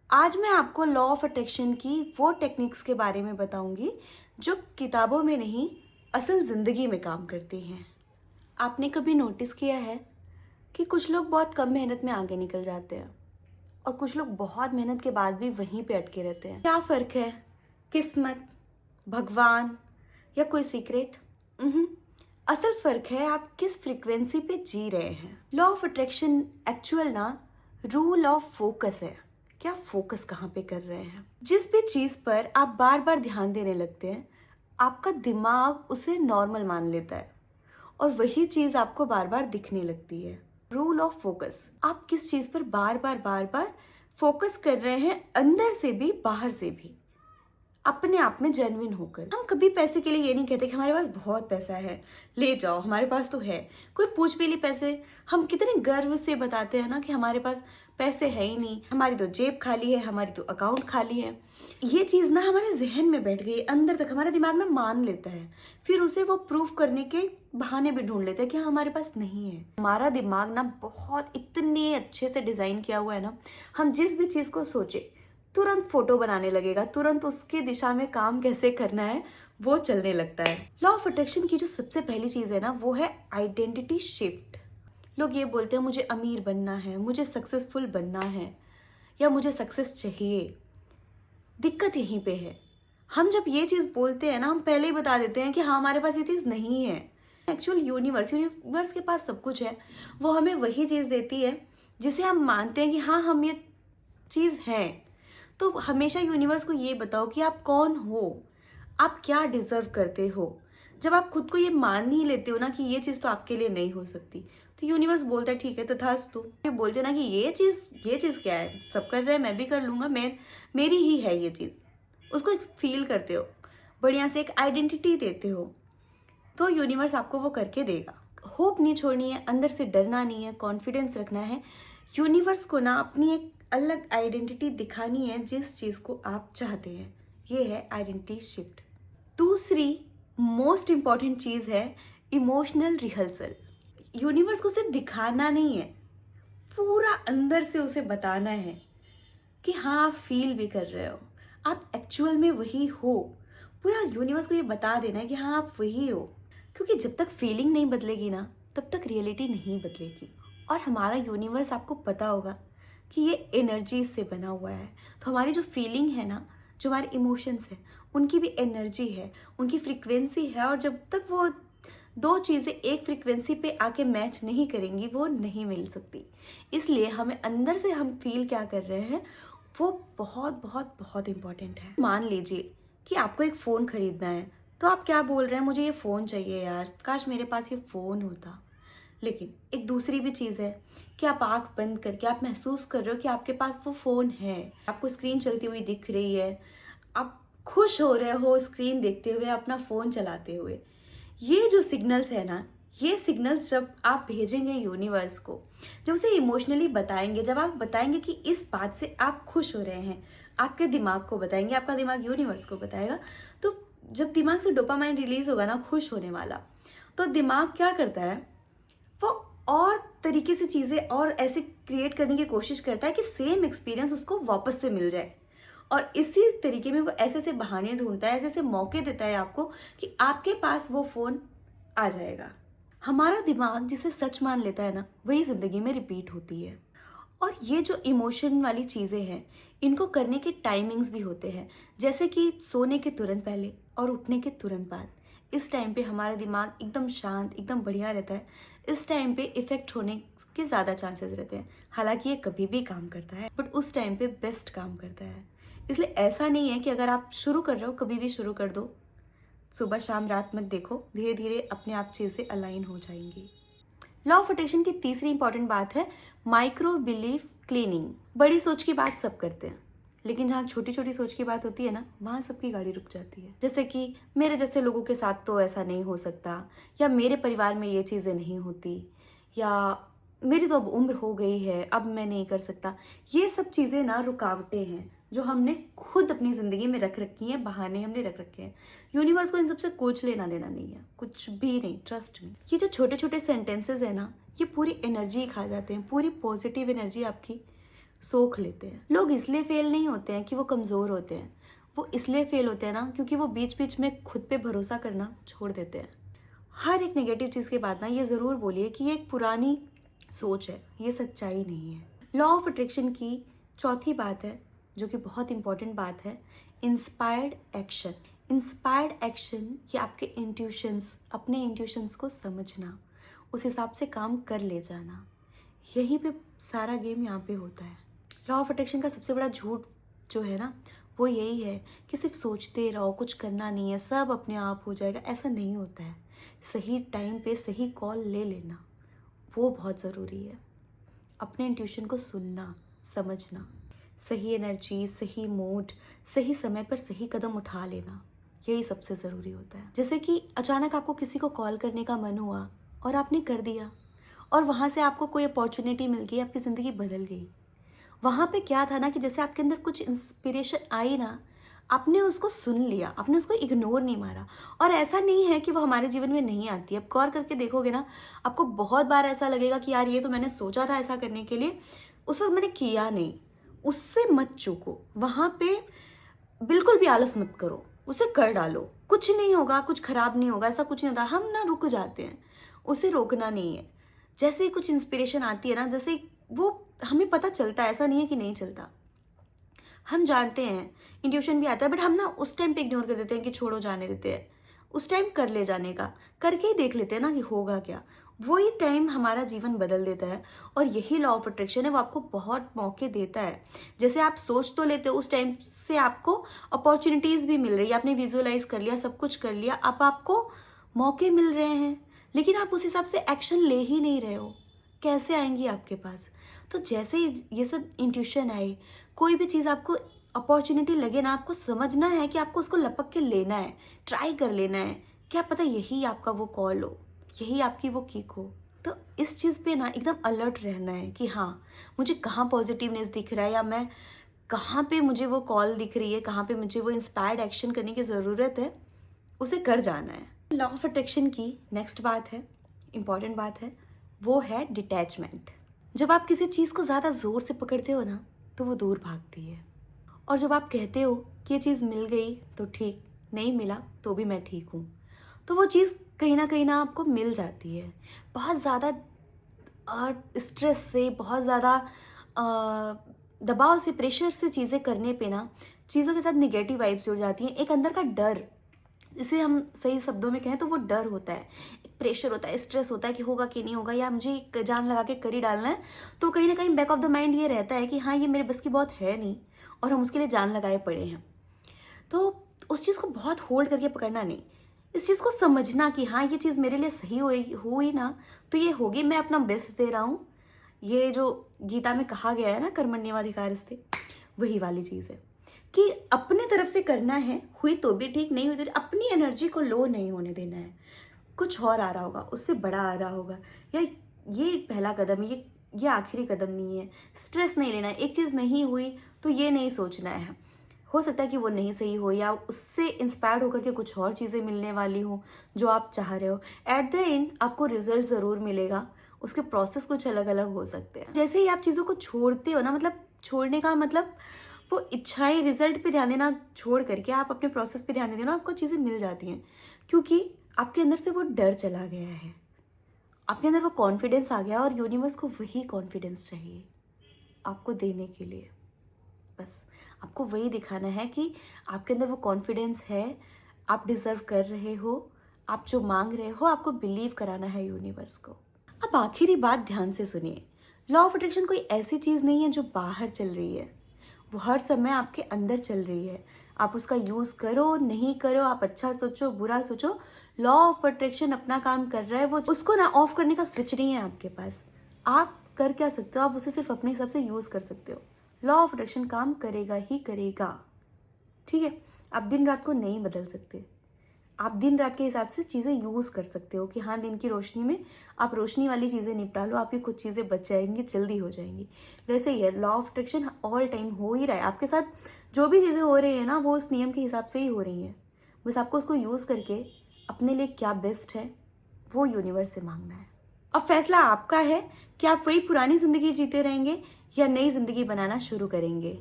आज मैं आपको लॉ ऑफ अट्रैक्शन की वो टेक्निक्स के बारे में बताऊंगी जो किताबों में नहीं, असल ज़िंदगी में काम करती हैं। आपने कभी नोटिस किया है कि कुछ लोग बहुत कम मेहनत में आगे निकल जाते हैं और कुछ लोग बहुत मेहनत के बाद भी वहीं पे अटके रहते हैं। क्या फ़र्क है? किस्मत, भगवान या कोई सीक्रेट? असल फ़र्क है आप किस फ्रीक्वेंसी पे जी रहे हैं। Law of attraction actual rule of focus है कि आप फोकस कहाँ पे कर रहे हैं। जिस भी चीज़ पर आप बार बार ध्यान देने लगते हैं, आपका दिमाग उसे नॉर्मल मान लेता है और वही चीज़ आपको बार बार दिखने लगती है। रूल ऑफ फोकस, आप किस चीज़ पर बार बार फोकस कर रहे हैं, अंदर से भी बाहर से भी, अपने आप में जेन्युइन होकर। हम कभी पैसे के लिए ये नहीं कहते कि हमारे पास बहुत पैसा है, ले जाओ, हमारे पास तो है। कोई पूछ भी ली पैसे, हम कितने गर्व से बताते हैं ना कि हमारे पास पैसे है ही नहीं, हमारी तो जेब खाली है, हमारी तो अकाउंट खाली है। ये चीज़ ना हमारे जहन में बैठ गई, अंदर तक हमारा दिमाग ना मान लेता है, फिर उसे वो प्रूफ करने के बहाने भी ढूंढ लेते हैं कि हाँ हमारे पास नहीं है। हमारा दिमाग ना बहुत इतने अच्छे से डिज़ाइन किया हुआ है ना, हम जिस भी चीज़ को सोचे तुरंत फोटो बनाने लगेगा, तुरंत उसकी दिशा में काम कैसे करना है वो चलने लगता है। लॉ ऑफ अट्रैक्शन की जो सबसे पहली चीज़ है ना, वो है आइडेंटिटी शिफ्ट। लोग ये बोलते हैं मुझे अमीर बनना है, मुझे सक्सेसफुल बनना है या मुझे सक्सेस चाहिए। दिक्कत यहीं पे है, हम जब ये चीज़ बोलते हैं ना, हम पहले ही बता देते हैं कि हाँ हमारे पास ये चीज़ नहीं है। एक्चुअल यूनिवर्स के पास सब कुछ है, वो हमें वही चीज़ देती है जिसे हम मानते हैं कि हाँ हम ये चीज़ है। तो हमेशा यूनिवर्स को ये बताओ कि आप कौन हो, आप क्या डिजर्व करते हो। जब आप खुद को ये मान नहीं लेते हो ना कि ये चीज़ तो आपके लिए नहीं हो सकती, तो यूनिवर्स बोलता है ठीक है तथास्तु। ये बोलते ना कि ये चीज़ क्या है, सब कर रहे हैं मैं भी कर लूँगा, मेरी ही है ये चीज़। उसको फील करते हो, बढ़िया से एक आइडेंटिटी देते हो, तो यूनिवर्स आपको वो करके देगा। होप नहीं छोड़नी है, अंदर से डरना नहीं है, कॉन्फिडेंस रखना है। यूनिवर्स को ना अपनी एक अलग आइडेंटिटी दिखानी है जिस चीज़ को आप चाहते हैं। ये है आइडेंटिटी शिफ्ट। दूसरी मोस्ट इम्पॉर्टेंट चीज़ है इमोशनल रिहर्सल। यूनिवर्स को सिर्फ दिखाना नहीं है, पूरा अंदर से उसे बताना है कि हाँ आप फील भी कर रहे हो, आप एक्चुअल में वही हो। पूरा यूनिवर्स को ये बता देना है कि हाँ आप वही हो, क्योंकि जब तक फीलिंग नहीं बदलेगी ना, तब तक रियलिटी नहीं बदलेगी। और हमारा यूनिवर्स आपको पता होगा कि ये एनर्जी से बना हुआ है, तो हमारी जो फीलिंग है ना, जो हमारे इमोशंस है, उनकी भी एनर्जी है, उनकी फ्रिक्वेंसी है। और जब तक वो दो चीज़ें एक फ्रिक्वेंसी पे आके मैच नहीं करेंगी, वो नहीं मिल सकती। इसलिए हमें अंदर से हम फील क्या कर रहे हैं वो बहुत बहुत बहुत इम्पॉर्टेंट है। मान लीजिए कि आपको एक फ़ोन खरीदना है, तो आप क्या बोल रहे हैं, मुझे ये फ़ोन चाहिए यार, काश मेरे पास ये फ़ोन होता। लेकिन एक दूसरी भी चीज़ है कि आप आंख बंद करके आप महसूस कर रहे हो कि आपके पास वो फ़ोन है, आपको स्क्रीन चलती हुई दिख रही है, आप खुश हो रहे हो स्क्रीन देखते हुए, अपना फ़ोन चलाते हुए। ये जो सिग्नल्स है ना, ये सिग्नल्स जब आप भेजेंगे यूनिवर्स को, जब उसे इमोशनली बताएंगे, जब आप बताएंगे कि इस बात से आप खुश हो रहे हैं, आपके दिमाग को बताएंगे, आपका दिमाग यूनिवर्स को बताएगा। तो जब दिमाग से डोपामाइन रिलीज होगा ना, खुश होने वाला, तो दिमाग क्या करता है, वो और तरीके से चीज़ें और ऐसे क्रिएट करने की कोशिश करता है कि सेम एक्सपीरियंस उसको वापस से मिल जाए। और इसी तरीके में वो ऐसे ऐसे बहाने ढूंढता है, ऐसे ऐसे मौके देता है आपको कि आपके पास वो फ़ोन आ जाएगा। हमारा दिमाग जिसे सच मान लेता है ना, वही ज़िंदगी में रिपीट होती है। और ये जो इमोशन वाली चीज़ें हैं, इनको करने के टाइमिंग्स भी होते हैं, जैसे कि सोने के तुरंत पहले और उठने के तुरंत बाद। इस टाइम पे हमारा दिमाग एकदम शांत, एकदम बढ़िया रहता है। इस टाइम पे इफ़ेक्ट होने के ज़्यादा चांसेस रहते हैं। हालांकि ये कभी भी काम करता है, बट उस टाइम पे बेस्ट काम करता है। इसलिए ऐसा नहीं है कि अगर आप शुरू कर रहे हो, कभी भी शुरू कर दो, सुबह शाम रात मत देखो, धीरे धीरे अपने आप चीज़ें अलाइन हो जाएंगी। लॉ ऑफ अट्रैक्शन की तीसरी इंपॉर्टेंट बात है माइक्रो बिलीफ क्लीनिंग। बड़ी सोच की बात सब करते हैं, लेकिन जहाँ छोटी छोटी सोच की बात होती है ना, वहाँ सबकी गाड़ी रुक जाती है। जैसे कि मेरे जैसे लोगों के साथ तो ऐसा नहीं हो सकता, या मेरे परिवार में ये चीज़ें नहीं होती, या मेरी तो अब उम्र हो गई है, अब मैं नहीं कर सकता। ये सब चीज़ें ना रुकावटें हैं जो हमने खुद अपनी ज़िंदगी में रख रखी हैं, बहाने हमने रख रखे हैं। यूनिवर्स को इन सबसे कुछ लेना देना नहीं है, कुछ भी नहीं, ट्रस्ट में। ये जो छोटे छोटे सेंटेंसेस है ना, ये पूरी एनर्जी खा जाते हैं, पूरी पॉजिटिव एनर्जी आपकी सोख लेते हैं। लोग इसलिए फेल नहीं होते हैं कि वो कमज़ोर होते हैं, वो इसलिए फेल होते हैं ना क्योंकि वो बीच बीच में खुद पे भरोसा करना छोड़ देते हैं। हर एक नेगेटिव चीज़ के बाद ना ये ज़रूर बोलिए कि ये एक पुरानी सोच है, ये सच्चाई नहीं है। लॉ ऑफ अट्रैक्शन की चौथी बात है जो कि बहुत इंपॉर्टेंट बात है, इंस्पायर्ड एक्शन। इंस्पायर्ड एक्शन कि आपके इंट्यूशंस, अपने इंट्यूशंस को समझना, उस हिसाब से काम कर ले जाना, यहीं पे सारा गेम यहाँ पे होता है। लॉ ऑफ अट्रैक्शन का सबसे बड़ा झूठ जो है ना वो यही है कि सिर्फ सोचते रहो, कुछ करना नहीं है, सब अपने आप हो जाएगा। ऐसा नहीं होता है। सही टाइम पे सही कॉल ले लेना वो बहुत ज़रूरी है। अपने इंट्यूशन को सुनना, समझना, सही एनर्जी, सही मूड, सही समय पर सही कदम उठा लेना, यही सबसे ज़रूरी होता है। जैसे कि अचानक आपको किसी को कॉल करने का मन हुआ और आपने कर दिया और वहाँ से आपको कोई अपॉर्चुनिटी मिल गई, आपकी ज़िंदगी बदल गई। वहाँ पे क्या था ना कि जैसे आपके अंदर कुछ इंस्पिरेशन आई ना, आपने उसको सुन लिया, आपने उसको इग्नोर नहीं मारा। और ऐसा नहीं है कि वो हमारे जीवन में नहीं आती। अब गौर करके देखोगे ना, आपको बहुत बार ऐसा लगेगा कि यार ये तो मैंने सोचा था ऐसा करने के लिए, उस वक्त मैंने किया नहीं। उससे मत चूको, वहाँ पे बिल्कुल भी आलस मत करो, उसे कर डालो। कुछ नहीं होगा, कुछ खराब नहीं होगा, ऐसा कुछ नहीं होता। हम ना रुक जाते हैं, उसे रोकना नहीं है। जैसे ही कुछ इंस्पिरेशन आती है ना, जैसे वो हमें पता चलता है, ऐसा नहीं है कि नहीं चलता, हम जानते हैं, इंट्यूशन भी आता है, बट हम ना उस टाइम पे इग्नोर कर देते हैं कि छोड़ो, जाने देते हैं। उस टाइम कर ले जाने का, करके ही देख लेते हैं ना कि होगा क्या। वही टाइम हमारा जीवन बदल देता है। और यही लॉ ऑफ अट्रैक्शन है, वो आपको बहुत मौके देता है। जैसे आप सोच तो लेते हो, उस टाइम से आपको अपॉर्चुनिटीज़ भी मिल रही है, आपने विजुअलाइज कर लिया, सब कुछ कर लिया, अब आपको मौके मिल रहे हैं, लेकिन आप उस हिसाब से एक्शन ले ही नहीं रहे हो। कैसे आएंगी आपके पास? तो जैसे ही ये सब इंट्यूशन आए, कोई भी चीज़ आपको अपॉर्चुनिटी लगे ना, आपको समझना है कि आपको उसको लपक के लेना है, ट्राई कर लेना है। क्या पता यही आपका वो कॉल हो, यही आपकी वो किक हो। तो इस चीज़ पे ना एकदम अलर्ट रहना है कि हाँ, मुझे कहाँ पॉजिटिवनेस दिख रहा है, या मैं कहाँ पे मुझे वो कॉल दिख रही है, कहाँ पे मुझे वो इंस्पायर्ड एक्शन करने की ज़रूरत है, उसे कर जाना है। लॉ ऑफ अट्रैक्शन की नेक्स्ट बात है, इंपॉर्टेंट बात है, वो है डिटैचमेंट। जब आप किसी चीज़ को ज़्यादा ज़ोर से पकड़ते हो ना, तो वो दूर भागती है। और जब आप कहते हो कि ये चीज़ मिल गई तो ठीक, नहीं मिला तो भी मैं ठीक हूँ, तो वो चीज़ कहीं ना आपको मिल जाती है। बहुत ज़्यादा स्ट्रेस से, बहुत ज़्यादा दबाव से, प्रेशर से चीज़ें करने पे ना, चीज़ों के साथ निगेटिव वाइब्स जुड़ जाती हैं। एक अंदर का डर, इसे हम सही शब्दों में कहें तो वो डर होता है, एक प्रेशर होता है, स्ट्रेस होता है कि होगा कि नहीं होगा, या मुझे जान लगा के कर ही डालना है। तो कहीं ना कहीं बैक ऑफ द माइंड ये रहता है कि हाँ, ये मेरे बस की बहुत है नहीं, और हम उसके लिए जान लगाए पड़े हैं। तो उस चीज़ को बहुत होल्ड करके पकड़ना नहीं, इस चीज़ को समझना कि हाँ, ये चीज़ मेरे लिए सही हुई ना, तो ये होगी, मैं अपना बेस्ट दे रहा हूँ। ये जो गीता में कहा गया है ना, कर्मण्येवाधिकारस्ते, वही वाली चीज़ है कि अपने तरफ से करना है, हुई तो भी ठीक, नहीं हुई तो अपनी एनर्जी को लो नहीं होने देना है। कुछ और आ रहा होगा, उससे बड़ा आ रहा होगा, या ये एक पहला कदम है, ये आखिरी कदम नहीं है। स्ट्रेस नहीं लेना है, एक चीज़ नहीं हुई तो ये नहीं सोचना है, हो सकता है कि वो नहीं सही हो, या उससे इंस्पायर्ड होकर के कुछ और चीज़ें मिलने वाली हो जो आप चाह रहे हो। एट द एंड आपको रिजल्ट ज़रूर मिलेगा, उसके प्रोसेस कुछ अलग अलग हो सकते हैं। जैसे ही आप चीज़ों को छोड़ते हो ना, मतलब छोड़ने का मतलब वो इच्छाएं, रिजल्ट पे ध्यान देना छोड़ करके आप अपने प्रोसेस पे ध्यान देते हो ना, आपको चीज़ें मिल जाती हैं, क्योंकि आपके अंदर से वो डर चला गया है, आपके अंदर वो कॉन्फिडेंस आ गया, और यूनिवर्स को वही कॉन्फिडेंस चाहिए आपको देने के लिए। बस आपको वही दिखाना है कि आपके अंदर वो कॉन्फिडेंस है, आप डिज़र्व कर रहे हो, आप जो मांग रहे हो, आपको बिलीव कराना है यूनिवर्स को। अब आखिरी बात ध्यान से सुनिए, लॉ ऑफ अट्रैक्शन कोई ऐसी चीज़ नहीं है जो बाहर चल रही है, वो हर समय आपके अंदर चल रही है। आप उसका यूज़ करो, नहीं करो, आप अच्छा सोचो, बुरा सोचो, लॉ ऑफ अट्रैक्शन अपना काम कर रहा है। वो उसको ना ऑफ करने का स्विच नहीं है आपके पास। आप कर क्या सकते हो, आप उसे सिर्फ अपने हिसाब से यूज़ कर सकते हो। लॉ ऑफ अट्रैक्शन काम करेगा ही करेगा, ठीक है। आप दिन रात को नहीं बदल सकते, आप दिन रात के हिसाब से चीज़ें यूज़ कर सकते हो कि हाँ, दिन की रोशनी में आप रोशनी वाली चीज़ें निपटा लो, आपकी कुछ चीज़ें बच जाएंगी, जल्दी हो जाएंगी। वैसे ही है, law of attraction all time हो ही रहा है आपके साथ। जो भी चीज़ें हो रही है ना, वो उस नियम के हिसाब से ही हो रही हैं। बस आपको उसको यूज़ करके अपने लिए क्या बेस्ट है वो यूनिवर्स से मांगना है। अब फैसला आपका है कि आप वही पुरानी ज़िंदगी जीते रहेंगे या नई ज़िंदगी बनाना शुरू करेंगे।